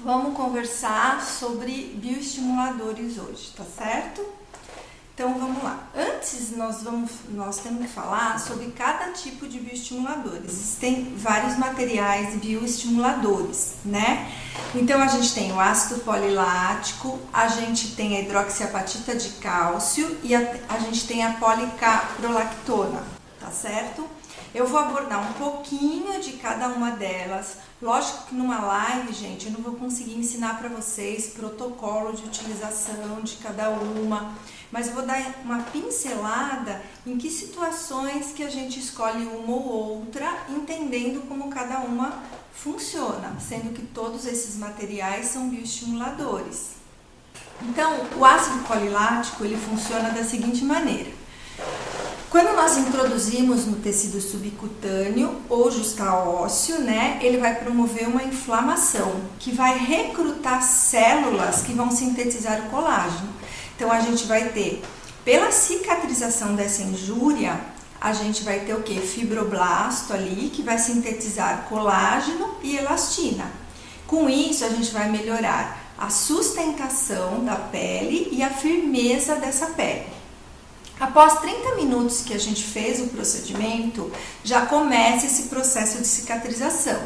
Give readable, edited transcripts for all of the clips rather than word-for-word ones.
Vamos conversar sobre bioestimuladores hoje, tá certo? Então vamos lá. Antes nós temos que falar sobre cada tipo de bioestimulador. Existem vários materiais bioestimuladores, né? Então a gente tem o ácido polilático, a gente tem a hidroxiapatita de cálcio e a gente tem a policaprolactona, tá certo? Eu vou abordar um pouquinho de cada uma delas. Lógico que numa live, gente, eu não vou conseguir ensinar para vocês protocolo de utilização de cada uma, mas eu vou dar uma pincelada em que situações que a gente escolhe uma ou outra, entendendo como cada uma funciona, sendo que todos esses materiais são bioestimuladores. Então, o ácido polilático, ele funciona da seguinte maneira. Quando nós introduzimos no tecido subcutâneo ou justaósseo, né, ele vai promover uma inflamação que vai recrutar células que vão sintetizar o colágeno. Então a gente vai ter, pela cicatrização dessa injúria, a gente vai ter o que? Fibroblasto ali, que vai sintetizar colágeno e elastina. Com isso a gente vai melhorar a sustentação da pele e a firmeza dessa pele. Após 30 minutos que a gente fez o procedimento, já começa esse processo de cicatrização.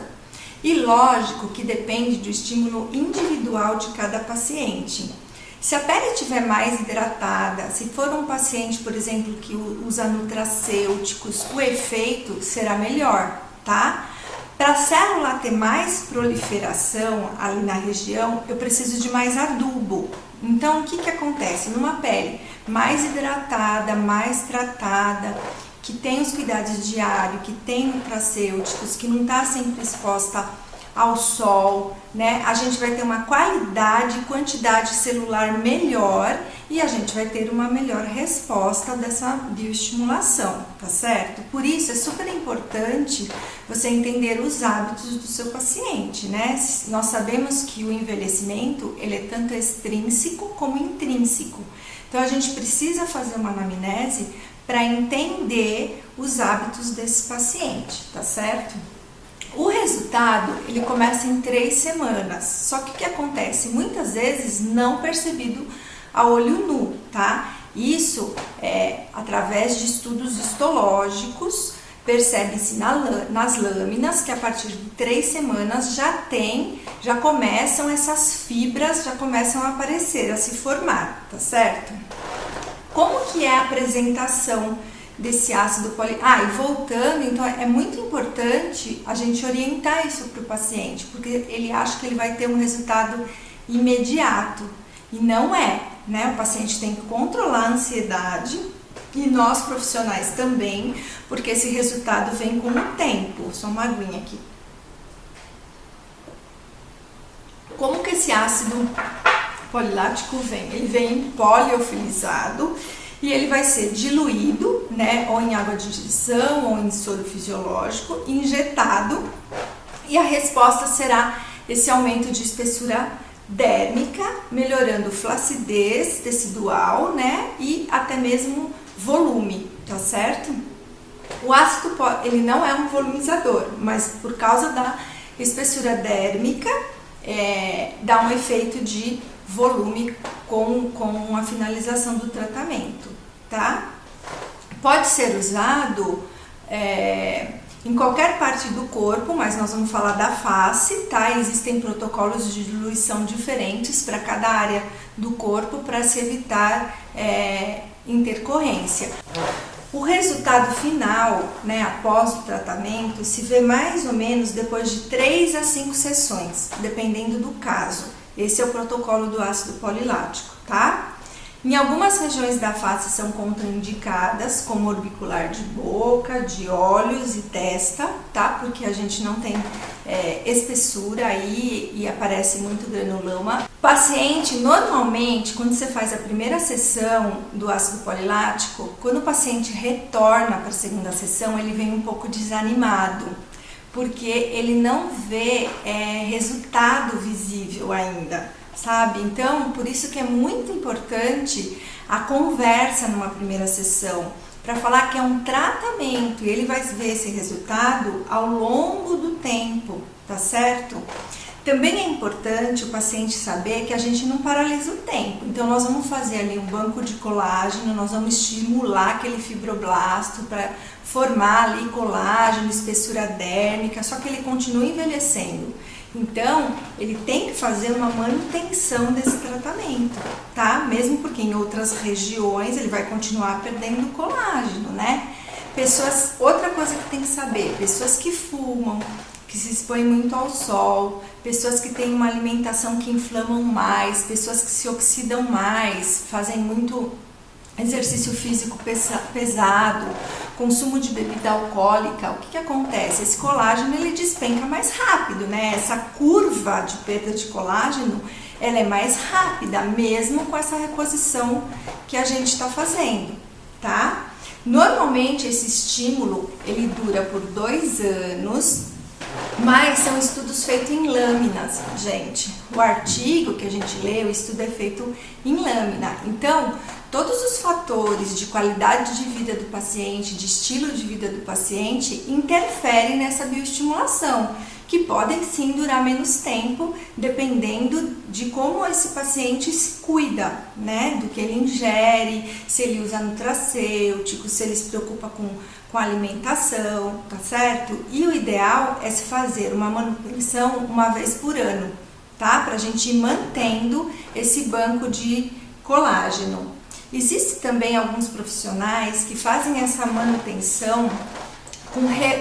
E lógico que depende do estímulo individual de cada paciente. Se a pele estiver mais hidratada, se for um paciente, por exemplo, que usa nutracêuticos, o efeito será melhor, tá? Para a célula ter mais proliferação ali na região, eu preciso de mais adubo. Então, o que acontece? Numa pele mais hidratada, mais tratada, que tem os cuidados diários, que tem nutracêuticos, que não está sempre exposta ao sol, né? A gente vai ter uma qualidade e quantidade celular melhor e a gente vai ter uma melhor resposta dessa bioestimulação, tá certo? Por isso é super importante você entender os hábitos do seu paciente, né? Nós sabemos que o envelhecimento, ele é tanto extrínseco como intrínseco. Então a gente precisa fazer uma anamnese para entender os hábitos desse paciente, tá certo? O resultado, ele começa em 3 semanas, só que o que acontece? Muitas vezes não percebido a olho nu, tá? Isso é através de estudos histológicos, percebe-se nas lâminas que a partir de 3 semanas já começam essas fibras, já começam a aparecer, a se formar, tá certo? Como que é a apresentação desse ácido polilático? E voltando, então é muito importante a gente orientar isso para o paciente, porque ele acha que ele vai ter um resultado imediato e não é, né? O paciente tem que controlar a ansiedade e nós profissionais também, porque esse resultado vem com o tempo. Só uma aguinha aqui. Como que esse ácido polilático vem? Ele vem poliofilizado e ele vai ser diluído, né, ou em água de digestão ou em soro fisiológico, injetado, e a resposta será esse aumento de espessura dérmica, melhorando flacidez tecidual, né, e até mesmo volume, tá certo? O ácido ele não é um volumizador, mas por causa da espessura dérmica, dá um efeito de volume com a finalização do tratamento, tá? Pode ser usado em qualquer parte do corpo, mas nós vamos falar da face, tá? Existem protocolos de diluição diferentes para cada área do corpo para se evitar intercorrência. O resultado final, né, após o tratamento, se vê mais ou menos depois de 3 a 5 sessões, dependendo do caso. Esse é o protocolo do ácido polilático, tá? Em algumas regiões da face são contraindicadas, como orbicular de boca, de olhos e testa, tá? Porque a gente não tem espessura aí e aparece muito granuloma. Paciente, normalmente, quando você faz a primeira sessão do ácido polilático, quando o paciente retorna para a segunda sessão, ele vem um pouco desanimado, porque ele não vê resultado visível ainda, sabe? Então, por isso que é muito importante a conversa numa primeira sessão, para falar que é um tratamento e ele vai ver esse resultado ao longo do tempo, tá certo? Também é importante o paciente saber que a gente não paralisa o tempo, então nós vamos fazer ali um banco de colágeno, nós vamos estimular aquele fibroblasto para formar ali colágeno, espessura dérmica, só que ele continua envelhecendo. Então, ele tem que fazer uma manutenção desse tratamento, tá? Mesmo porque em outras regiões ele vai continuar perdendo colágeno, né? Outra coisa que tem que saber, pessoas que fumam, que se expõem muito ao sol, pessoas que têm uma alimentação que inflamam mais, pessoas que se oxidam mais, fazem muito exercício físico pesado, consumo de bebida alcoólica, o que acontece? Esse colágeno ele despenca mais rápido, né? Essa curva de perda de colágeno, ela é mais rápida, mesmo com essa reposição que a gente está fazendo, tá? Normalmente esse estímulo, ele dura por 2 anos, mas são estudos feitos em lâminas, gente. O artigo que a gente lê, o estudo é feito em lâmina. Então, todos os fatores de qualidade de vida do paciente, de estilo de vida do paciente, interferem nessa bioestimulação, que podem sim durar menos tempo, dependendo de como esse paciente se cuida, né? Do que ele ingere, se ele usa nutracêutico, se ele se preocupa com a alimentação, tá certo? E o ideal é se fazer uma manutenção uma vez por ano, tá? Pra gente ir mantendo esse banco de colágeno. Existem também alguns profissionais que fazem essa manutenção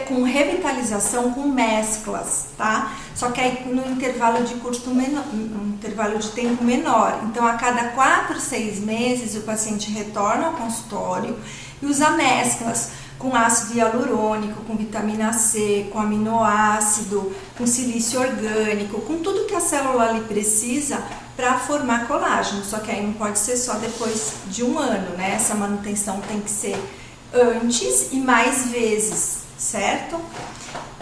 com revitalização com mesclas, tá? Só que aí no intervalo de um intervalo de tempo menor. Então, a cada 4, 6 meses, o paciente retorna ao consultório e usa mesclas com ácido hialurônico, com vitamina C, com aminoácido, com silício orgânico, com tudo que a célula ali precisa para formar colágeno. Só que aí não pode ser só depois de 1 ano, né? Essa manutenção tem que ser antes e mais vezes, certo?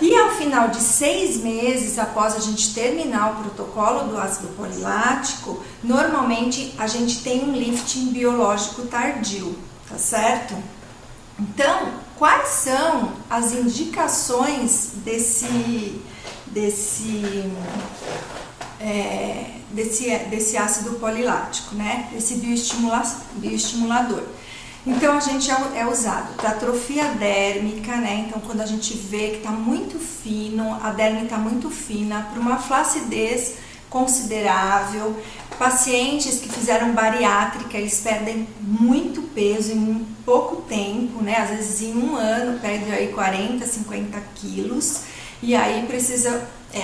E ao final de 6 meses, após a gente terminar o protocolo do ácido polilático, normalmente a gente tem um lifting biológico tardio, tá certo? Então, quais são as indicações desse ácido polilático, né? Desse bioestimulador. Então, a gente é usado para atrofia dérmica, né? Então, quando a gente vê que está muito fino, a derme está muito fina, para uma flacidez considerável. Pacientes que fizeram bariátrica, eles perdem muito peso em pouco tempo, né? Às vezes em 1 ano perde aí 40, 50 quilos e aí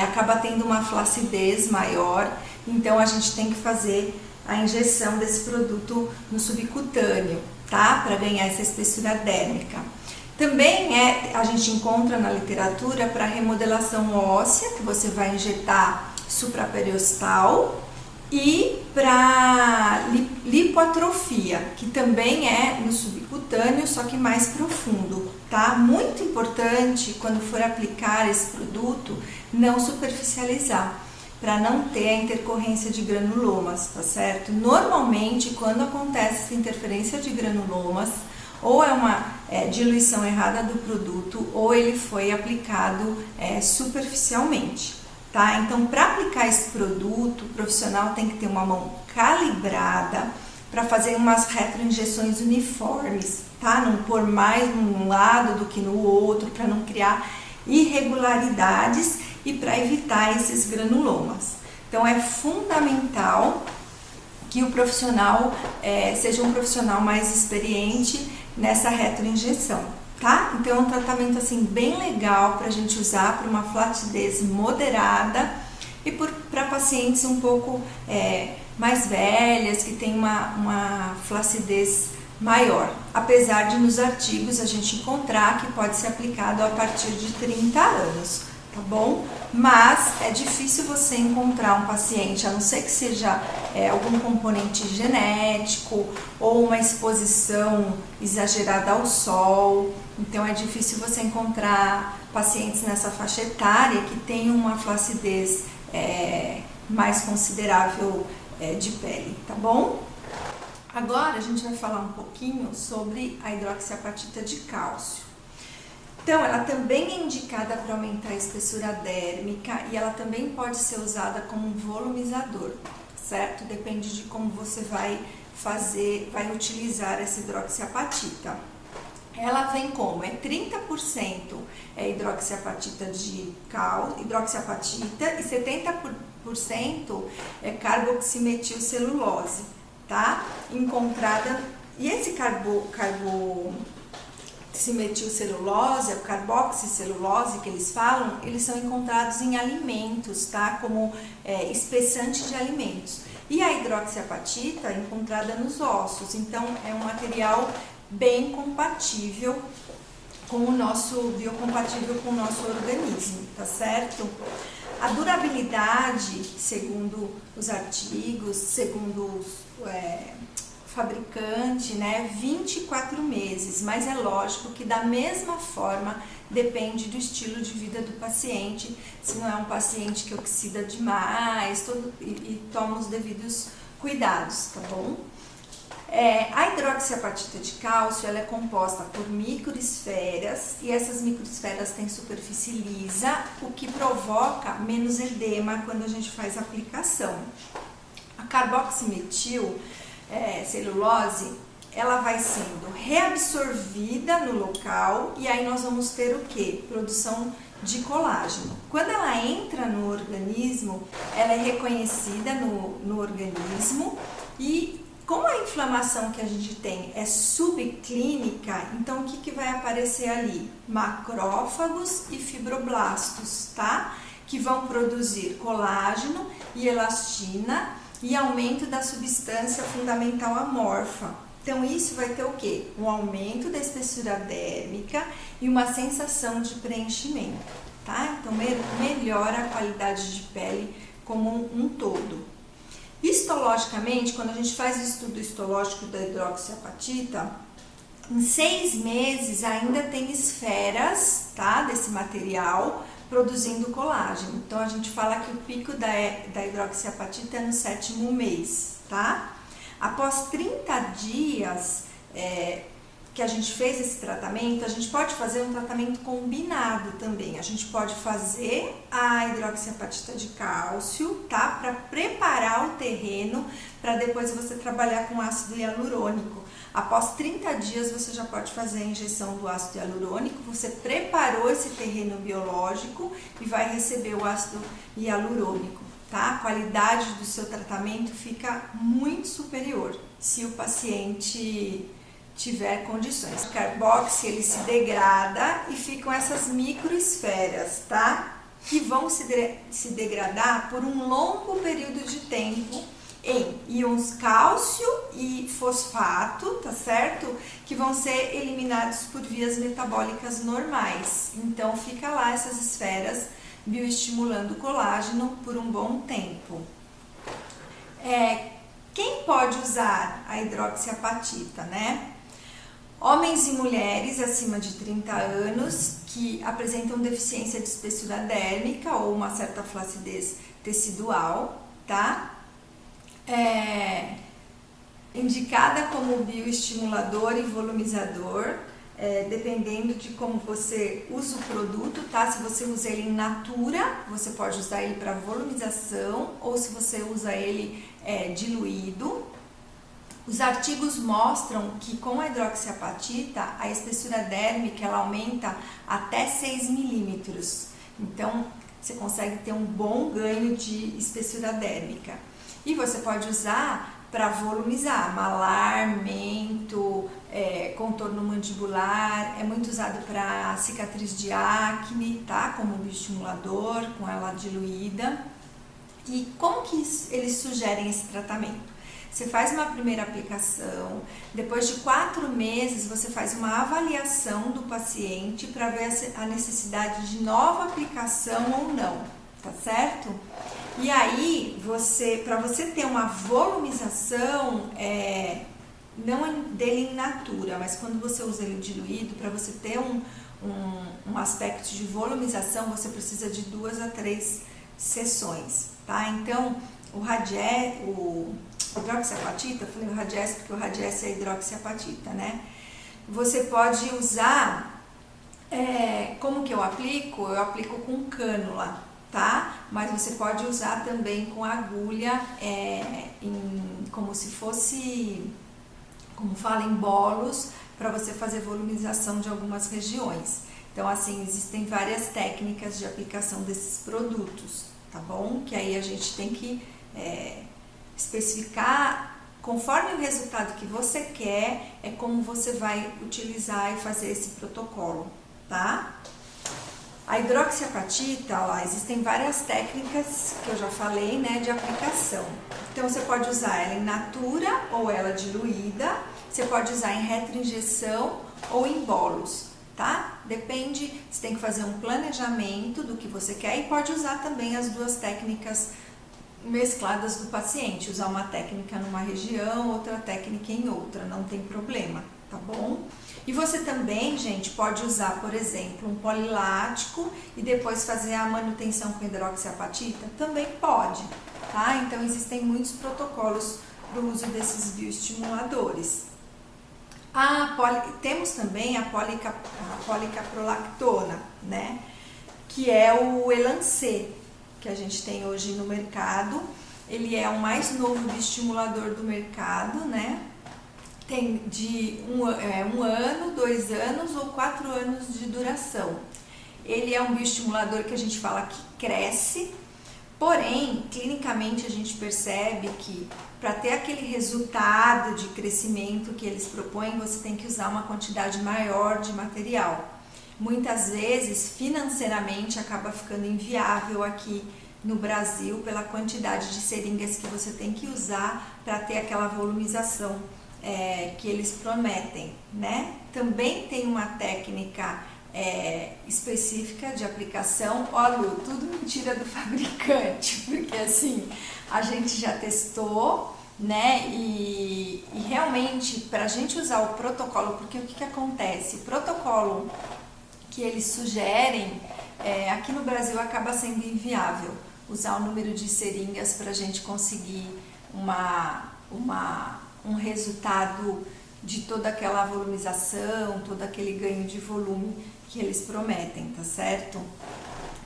acaba tendo uma flacidez maior. Então a gente tem que fazer a injeção desse produto no subcutâneo, tá? Para ganhar essa espessura dérmica. Também a gente encontra na literatura para remodelação óssea, que você vai injetar supraperiosteal, e para lipoatrofia, que também é no subcutâneo, só que mais profundo, tá? Muito importante quando for aplicar esse produto, não superficializar, para não ter a intercorrência de granulomas, tá certo? Normalmente, quando acontece essa interferência de granulomas, ou é uma diluição errada do produto, ou ele foi aplicado superficialmente. Tá? Então, para aplicar esse produto, o profissional tem que ter uma mão calibrada para fazer umas retroinjeções uniformes, tá? Não pôr mais num lado do que no outro, para não criar irregularidades e para evitar esses granulomas. Então, é fundamental que o profissional seja um profissional mais experiente nessa retroinjeção. Tá? Então é um tratamento assim bem legal para a gente usar para uma flacidez moderada e para pacientes um pouco mais velhas, que tem uma flacidez maior. Apesar de nos artigos a gente encontrar que pode ser aplicado a partir de 30 anos, tá bom? Mas é difícil você encontrar um paciente, a não ser que seja algum componente genético ou uma exposição exagerada ao sol. Então é difícil você encontrar pacientes nessa faixa etária que tenham uma flacidez mais considerável de pele, tá bom? Agora a gente vai falar um pouquinho sobre a hidroxiapatita de cálcio. Então, ela também é indicada para aumentar a espessura dérmica e ela também pode ser usada como um volumizador, certo? Depende de como você vai utilizar essa hidroxiapatita. Ela vem como? É 30% hidroxiapatita e 70% é carboximetilcelulose, tá? Encontrada, e esse carboximetilcelulose, a carboxicelulose que eles falam, eles são encontrados em alimentos, tá? Como espessante de alimentos. E a hidroxiapatita é encontrada nos ossos, então é um material bem compatível com o nosso, biocompatível com o nosso organismo, tá certo? A durabilidade, segundo os artigos, segundo o fabricante, né, 24 meses, mas é lógico que da mesma forma depende do estilo de vida do paciente, se não é um paciente que oxida demais, e toma os devidos cuidados, tá bom? A hidroxiapatita de cálcio ela é composta por microesferas e essas microesferas têm superfície lisa, o que provoca menos edema quando a gente faz a aplicação. A carboximetil celulose, ela vai sendo reabsorvida no local e aí nós vamos ter o que? Produção de colágeno. Quando ela entra no organismo, ela é reconhecida no organismo e como a inflamação que a gente tem é subclínica, então o que vai aparecer ali? Macrófagos e fibroblastos, tá? Que vão produzir colágeno e elastina e aumento da substância fundamental amorfa. Então isso vai ter o quê? Um aumento da espessura dérmica e uma sensação de preenchimento, tá? Então melhora a qualidade de pele como um todo. Histologicamente, quando a gente faz o estudo histológico da hidroxiapatita, em 6 meses ainda tem esferas, tá, desse material produzindo colágeno. Então a gente fala que o pico da hidroxiapatita é no 7º mês, tá? Após 30 dias que a gente fez esse tratamento, a gente pode fazer um tratamento combinado também. A gente pode fazer a hidroxiapatita de cálcio, tá? Para preparar o terreno para depois você trabalhar com ácido hialurônico. Após 30 dias você já pode fazer a injeção do ácido hialurônico, você preparou esse terreno biológico e vai receber o ácido hialurônico, tá? A qualidade do seu tratamento fica muito superior se o paciente tiver condições. O carboxi ele se degrada e ficam essas microesferas, tá? Que vão se degradar por um longo período de tempo em íons cálcio e fosfato, tá certo? Que vão ser eliminados por vias metabólicas normais. Então fica lá essas esferas bioestimulando o colágeno por um bom tempo. Quem pode usar a hidroxiapatita, né? Homens e mulheres acima de 30 anos que apresentam deficiência de espessura dérmica ou uma certa flacidez tecidual, tá? Indicada como bioestimulador e volumizador, dependendo de como você usa o produto, tá? Se você usa ele in natura, você pode usar ele para volumização ou se você usa ele diluído. Os artigos mostram que com a hidroxiapatita a espessura dérmica ela aumenta até 6 milímetros. Então você consegue ter um bom ganho de espessura dérmica. E você pode usar para volumizar, malar, mento, contorno mandibular, é muito usado para cicatriz de acne, tá? Como bioestimulador, com ela diluída. E como que eles sugerem esse tratamento? Você faz uma primeira aplicação, depois de 4 meses você faz uma avaliação do paciente para ver a necessidade de nova aplicação ou não, tá certo? E aí, para você ter uma volumização, não dele in natura, mas quando você usa ele diluído, para você ter um aspecto de volumização, você precisa de 2 a 3 sessões, tá? Então, o hidroxiapatita, eu falei o Radiesse porque o Radiesse é hidroxiapatita, né? Você pode usar Como que eu aplico? Eu aplico com cânula, tá? Mas você pode usar também com agulha, como se fosse, como fala, em bolos, para você fazer volumização de algumas regiões. Então, assim, existem várias técnicas de aplicação desses produtos, tá bom? Que aí a gente tem que especificar, conforme o resultado que você quer, é como você vai utilizar e fazer esse protocolo, tá? A hidroxiapatita, lá existem várias técnicas que eu já falei, né, de aplicação. Então você pode usar ela em natura ou ela diluída, você pode usar em retro-injeção ou em bolos, tá? Depende, você tem que fazer um planejamento do que você quer e pode usar também as duas técnicas mescladas do paciente, usar uma técnica numa região, outra técnica em outra, não tem problema, tá bom? E você também, gente, pode usar, por exemplo, um polilático e depois fazer a manutenção com hidroxiapatita? Também pode, tá? Então, existem muitos protocolos para o uso desses bioestimuladores. Temos também a policaprolactona, né? Que é o Elancê, que a gente tem hoje no mercado. Ele é o mais novo bioestimulador do mercado, né? Tem de um ano, 2 anos ou 4 anos de duração. Ele é um bioestimulador que a gente fala que cresce, porém, clinicamente a gente percebe que para ter aquele resultado de crescimento que eles propõem, você tem que usar uma quantidade maior de material. Muitas vezes, financeiramente, acaba ficando inviável aqui no Brasil pela quantidade de seringas que você tem que usar para ter aquela volumização que eles prometem, né? Também tem uma técnica específica de aplicação. Ó, Lu, tudo mentira do fabricante, porque assim, a gente já testou, né? E realmente, para a gente usar o protocolo, porque o que acontece? O protocolo que eles sugerem, aqui no Brasil acaba sendo inviável usar o número de seringas para a gente conseguir um resultado de toda aquela volumização, todo aquele ganho de volume que eles prometem, tá certo?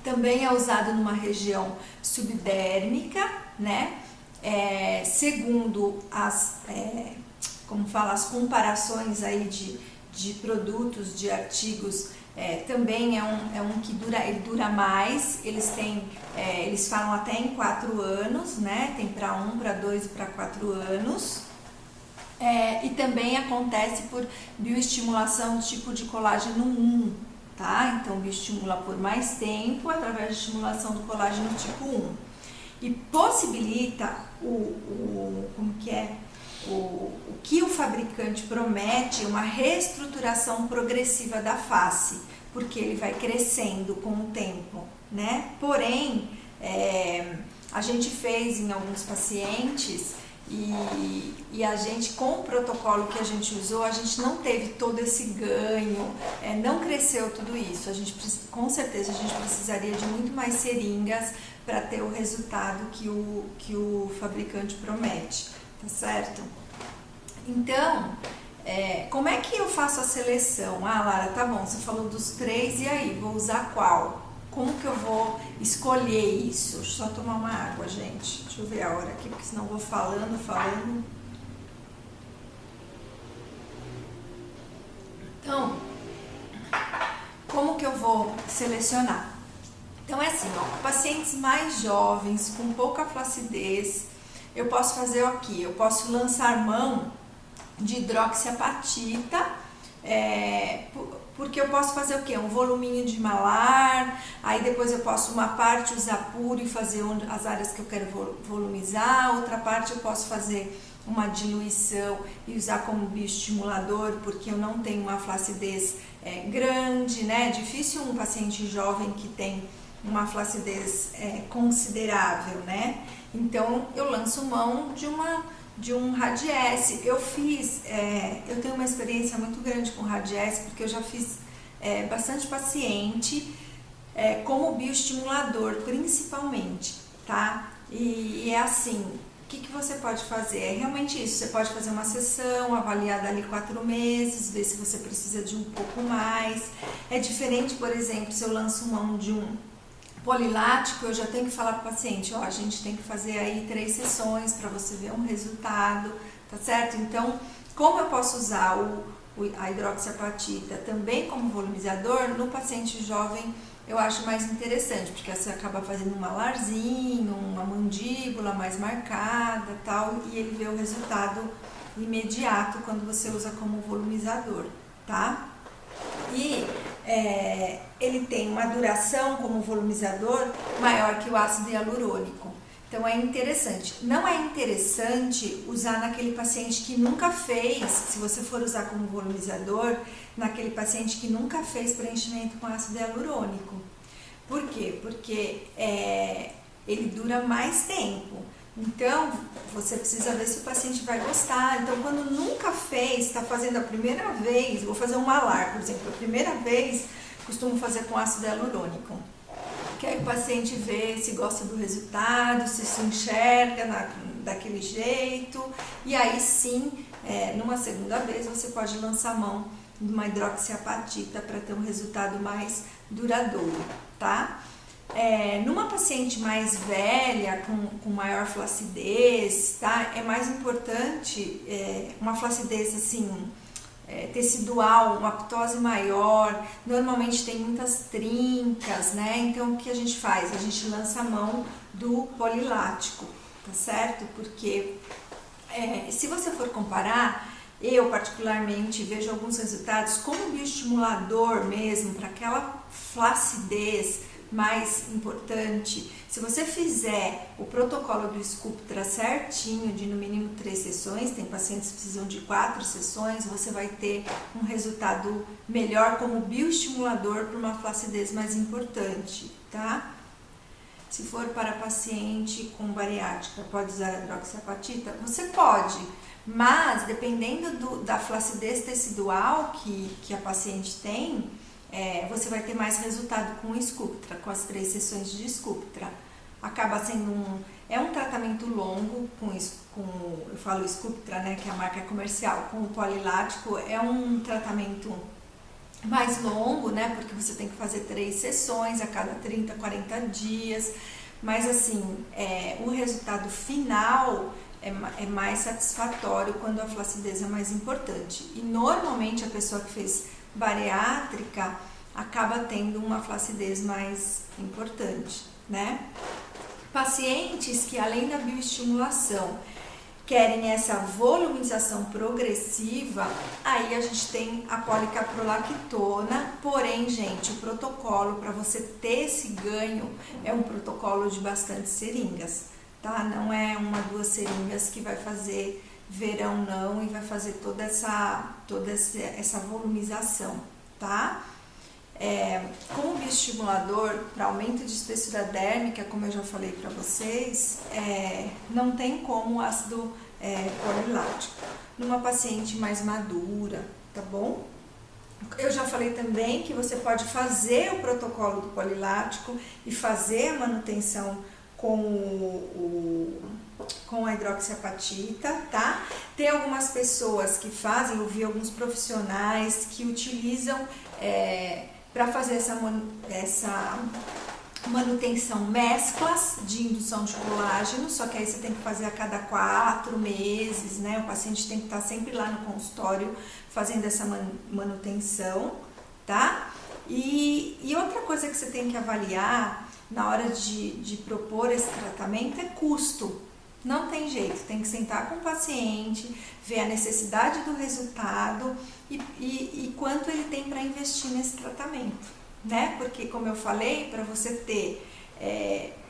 Também é usado numa região subdérmica, né? Segundo as comparações aí de produtos, de artigos, também é um que ele dura mais. Eles falam até em 4 anos, né? Tem para 1, para 2 e para 4 anos. E também acontece por bioestimulação tipo de colágeno 1, tá? Então bioestimula por mais tempo através de estimulação do colágeno tipo 1 e possibilita o que o fabricante promete, uma reestruturação progressiva da face, porque ele vai crescendo com o tempo, né? Porém, a gente fez em alguns pacientes e a gente, com o protocolo que a gente usou, a gente não teve todo esse ganho, não cresceu tudo isso. Com certeza a gente precisaria de muito mais seringas para ter o resultado que o fabricante promete, tá certo? Então, como é que eu faço a seleção? Ah, Lara, tá bom, você falou dos 3, e aí, vou usar qual? Como que eu vou escolher isso? Deixa eu só tomar uma água, gente. Deixa eu ver a hora aqui, porque senão eu vou falando. Então, como que eu vou selecionar? Então é assim, ó, pacientes mais jovens, com pouca flacidez, eu posso fazer aqui, eu posso lançar mão de hidroxiapatita, porque eu posso fazer o quê? Um voluminho de malar, aí depois eu posso uma parte usar puro e fazer as áreas que eu quero volumizar, outra parte eu posso fazer uma diluição e usar como bioestimulador, porque eu não tenho uma flacidez grande, né? Difícil um paciente jovem que tem uma flacidez considerável, né? Então eu lanço mão de um Radiesse. Eu tenho uma experiência muito grande com Radiesse, porque eu já fiz bastante paciente como bioestimulador, principalmente, tá? E é assim, o que você pode fazer? É realmente isso, você pode fazer uma sessão, avaliar dali 4 meses, ver se você precisa de um pouco mais. É diferente, por exemplo, se eu lanço mão de um polilático, eu já tenho que falar para o paciente, ó, a gente tem que fazer aí 3 sessões para você ver um resultado, tá certo? Então, como eu posso usar a hidroxiapatita também como volumizador, no paciente jovem eu acho mais interessante, porque você acaba fazendo um malarzinho, uma mandíbula mais marcada, tal, e ele vê o resultado imediato quando você usa como volumizador, tá? E ele tem uma duração como volumizador maior que o ácido hialurônico. Então é interessante. Não é interessante usar naquele paciente que nunca fez, se você for usar como volumizador, naquele paciente que nunca fez preenchimento com ácido hialurônico. Por quê? Porque ele dura mais tempo. Então, você precisa ver se o paciente vai gostar. Então, quando nunca fez, está fazendo a primeira vez, vou fazer um malar, por exemplo, a primeira vez, costumo fazer com ácido hialurônico. Que aí o paciente vê se gosta do resultado, se enxerga daquele jeito. E aí sim, numa segunda vez, você pode lançar mão de uma hidroxiapatita para ter um resultado mais duradouro, tá? Numa paciente mais velha, com maior flacidez, tá? É mais importante uma flacidez assim, tecidual, uma ptose maior, normalmente tem muitas trincas, né? Então o que a gente faz? A gente lança a mão do polilático, tá certo? Porque se você for comparar, eu particularmente vejo alguns resultados como bioestimulador mesmo, para aquela flacidez mais importante. Se você fizer o protocolo do Sculptra certinho, de no mínimo 3 sessões, tem pacientes que precisam de 4 sessões, você vai ter um resultado melhor como bioestimulador para uma flacidez mais importante, tá? Se for para paciente com bariátrica, pode usar a hidroxiapatita? Você pode, mas dependendo da flacidez tecidual que a paciente tem, você vai ter mais resultado com o Sculptra, com as 3 sessões de Sculptra. Acaba sendo um tratamento longo, eu falo Sculptra, né, que é a marca comercial, com o polilático é um tratamento mais longo, né, porque você tem que fazer 3 sessões a cada 30, 40 dias, mas assim, o resultado final é mais satisfatório quando a flacidez é mais importante. E normalmente a pessoa que fez bariátrica acaba tendo uma flacidez mais importante, né? Pacientes que além da bioestimulação querem essa volumização progressiva, aí a gente tem a policaprolactona, porém, gente, o protocolo para você ter esse ganho é um protocolo de bastante seringas, tá? Não é 1, 2 seringas que vai fazer verão não e vai fazer toda essa volumização, tá? Como bioestimulador para aumento de espessura dérmica, como eu já falei para vocês, não tem como ácido polilático numa paciente mais madura, tá bom? Eu já falei também que você pode fazer o protocolo do polilático e fazer a manutenção com a hidroxiapatita, tá? Tem algumas pessoas que fazem, eu vi alguns profissionais que utilizam para fazer essa manutenção mesclas de indução de colágeno, só que aí você tem que fazer a cada 4 meses, né? O paciente tem que estar sempre lá no consultório fazendo essa manutenção, tá? E outra coisa que você tem que avaliar na hora de propor esse tratamento é custo. Não tem jeito, tem que sentar com o paciente, ver a necessidade do resultado e quanto ele tem para investir nesse tratamento, né? Porque, como eu falei, para você ter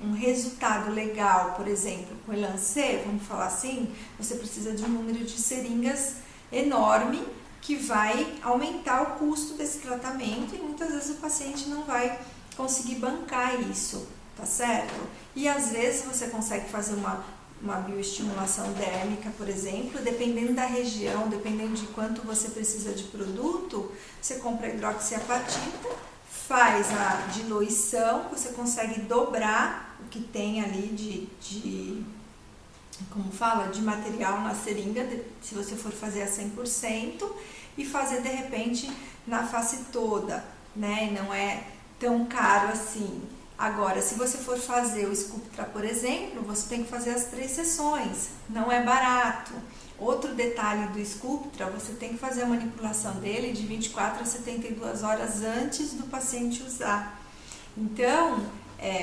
um resultado legal, por exemplo, com Elancê, vamos falar assim, você precisa de um número de seringas enorme que vai aumentar o custo desse tratamento e muitas vezes o paciente não vai conseguir bancar isso, tá certo? E às vezes você consegue fazer uma bioestimulação dérmica, por exemplo, dependendo da região, dependendo de quanto você precisa de produto, você compra a hidroxiapatita, faz a diluição, você consegue dobrar o que tem ali como fala, de material na seringa, se você for fazer a 100%, e fazer de repente na face toda, né? Não é tão caro assim. Agora, se você for fazer o Sculptra, por exemplo, você tem que fazer as 3 sessões, não é barato. Outro detalhe do Sculptra, você tem que fazer a manipulação dele de 24 a 72 horas antes do paciente usar. Então,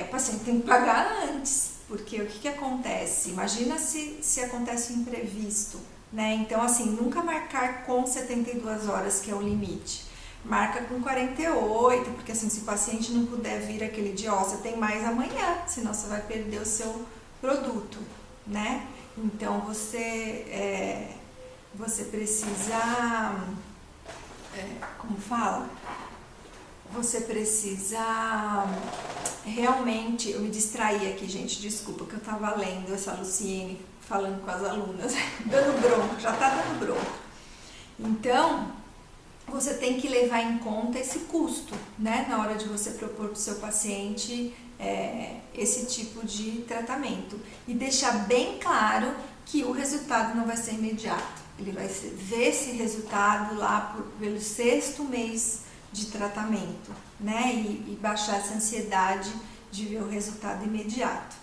o paciente tem que pagar antes, porque o que acontece? Imagina se acontece um imprevisto, né? Então, assim, nunca marcar com 72 horas, que é o limite. Marca com 48, porque assim, se o paciente não puder vir aquele dia, ó, você tem mais amanhã, senão você vai perder o seu produto, né? Então, você precisa, como fala? Você precisa realmente, eu me distraí aqui, gente, desculpa, que eu tava lendo essa Luciene falando com as alunas, dando bronca, já tá dando bronca. Então, você tem que levar em conta esse custo, né, na hora de você propor para o seu paciente esse tipo de tratamento. E deixar bem claro que o resultado não vai ser imediato. Ele vai ver esse resultado lá pelo 6º mês de tratamento, né, e baixar essa ansiedade de ver o resultado imediato.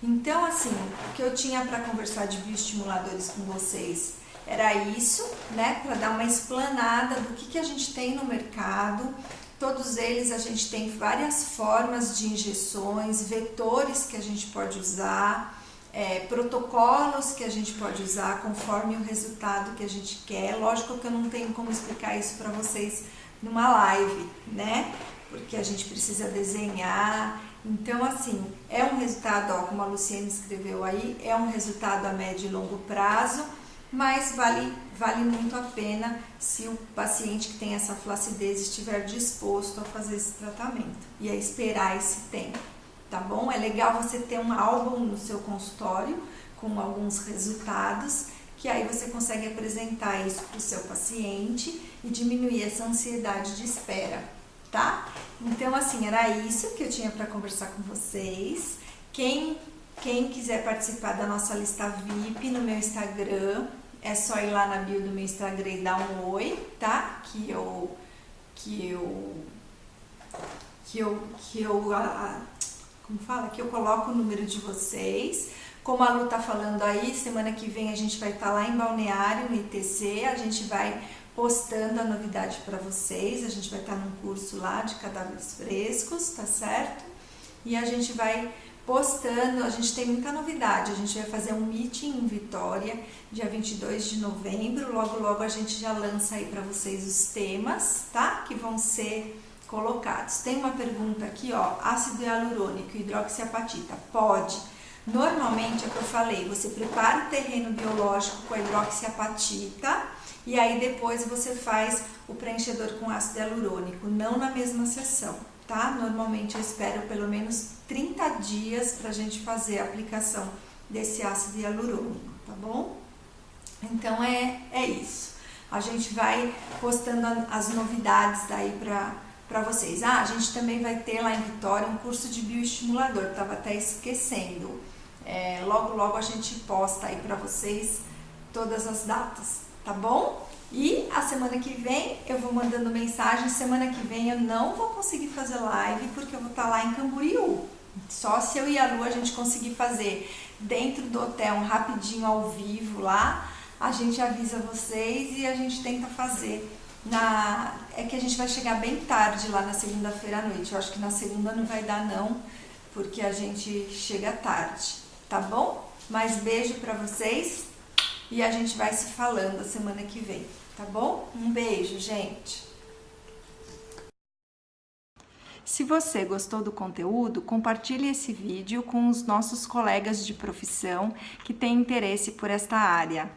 Então, assim, o que eu tinha para conversar de bioestimuladores com vocês era isso, né, para dar uma explanada do que a gente tem no mercado. Todos eles a gente tem várias formas de injeções, vetores que a gente pode usar, protocolos que a gente pode usar conforme o resultado que a gente quer. Lógico que eu não tenho como explicar isso para vocês numa live, né? Porque a gente precisa desenhar. Então, assim, é um resultado, ó, como a Luciene escreveu aí, é um resultado a médio e longo prazo, mas vale muito a pena se o paciente que tem essa flacidez estiver disposto a fazer esse tratamento e a esperar esse tempo, tá bom? É legal você ter um álbum no seu consultório com alguns resultados, que aí você consegue apresentar isso para o seu paciente e diminuir essa ansiedade de espera, tá? Então, assim, era isso que eu tinha para conversar com vocês. Quem quiser participar da nossa lista VIP no meu Instagram, é só ir lá na bio do meu Instagram e dar um oi, tá? Que eu coloco o número de vocês. Como a Lu tá falando aí, semana que vem a gente vai estar lá em Balneário, no ITC, a gente vai postando a novidade para vocês, a gente vai estar num curso lá de cadáveres frescos, tá certo? E a gente vai postando, a gente tem muita novidade, a gente vai fazer um meeting em Vitória, dia 22 de novembro, logo a gente já lança aí para vocês os temas, tá? Que vão ser colocados. Tem uma pergunta aqui, ó, ácido hialurônico, hidroxiapatita, pode? Normalmente, é o que eu falei, você prepara o terreno biológico com a hidroxiapatita e aí depois você faz o preenchedor com ácido hialurônico, não na mesma sessão, tá? Normalmente eu espero pelo menos 30 dias pra gente fazer a aplicação desse ácido hialurônico, tá bom? Então é isso. A gente vai postando as novidades daí pra vocês. Ah, a gente também vai ter lá em Vitória um curso de bioestimulador, tava até esquecendo. Logo a gente posta aí pra vocês todas as datas, tá bom? E a semana que vem eu vou mandando mensagem. Semana que vem eu não vou conseguir fazer live porque eu vou estar lá em Camboriú. Só se eu e a Lu a gente conseguir fazer dentro do hotel um rapidinho ao vivo lá, a gente avisa vocês e a gente tenta fazer. É que a gente vai chegar bem tarde lá na segunda-feira à noite. Eu acho que na segunda não vai dar não, porque a gente chega tarde, tá bom? Mas beijo pra vocês e a gente vai se falando a semana que vem, tá bom? Um beijo, gente! Se você gostou do conteúdo, compartilhe esse vídeo com os nossos colegas de profissão que têm interesse por esta área.